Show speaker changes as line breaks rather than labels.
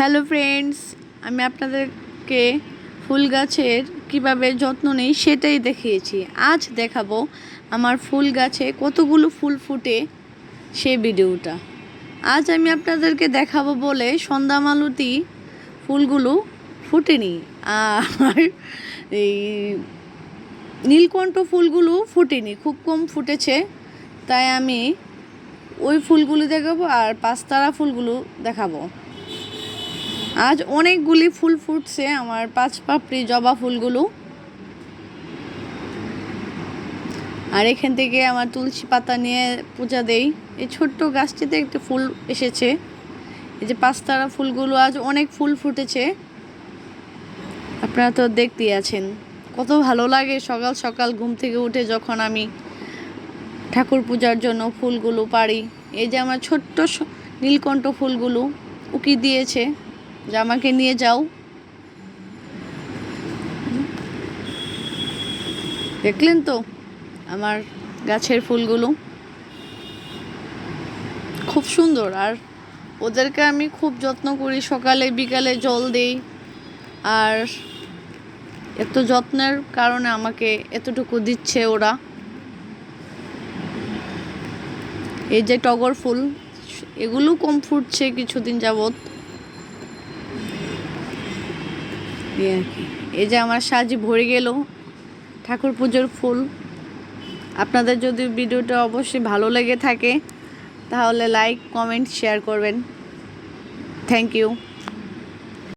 Hello friends, আমি আপনাদেরকে ফুল গাছের কীভাবে যত্ন নেই সেটাই দেখিয়েছি। আজ দেখাবো আমার ফুল গাছে কতগুলো ফুল ফুটে সেই ভিডিওটা। আজ আমি আপনাদেরকে দেখাবো বলে সন্ধ্যামালতি ফুলগুলো ফুটেনি, আর এই নীলকণ্ঠ ফুলগুলো ফুটেনি, খুব কম ফুটেছে। তাই আমি ওই ফুলগুলো দেখাবো আর পাঁচতারা ফুলগুলো দেখাবো। আজ অনেকগুলি ফুল ফুটছে আমার পাঁচ পাপড়ি জবা ফুলগুলো। আর এখান থেকে আমার তুলসী পাতা নিয়ে পূজা দেই। এই ছোট্ট গাছটিতে একটা ফুল এসেছে। এই যে পাঁচতারা ফুলগুলো, আজ অনেক ফুল ফুটেছে। আপনারা তো দেখতেই আছেন, কত ভালো লাগে সকাল সকাল ঘুম থেকে উঠে যখন আমি ঠাকুর পূজার জন্য ফুলগুলো পারি। এই যে আমার ছোট্ট নীলকণ্ঠ ফুলগুলো উকি দিয়েছে যে আমাকে নিয়ে যাও। দেখলেন তো আমার গাছের ফুলগুলো খুব সুন্দর, আর ওদেরকে আমি খুব যত্ন করি, সকালে বিকালে জল দিই। আর এত যত্নের কারণে আমাকে এতটুকু দিচ্ছে ওরা। এই যে টগর ফুল, এগুলো কম ফুটছে কিছুদিন যাবত। এই যে আমার সাজি ভরে গেল ঠাকুর পুজোর ফুল। আপনাদের যদি ভিডিওটা অবশ্যই ভালো লেগে থাকে তাহলে লাইক, কমেন্ট, শেয়ার করবেন। Thank you.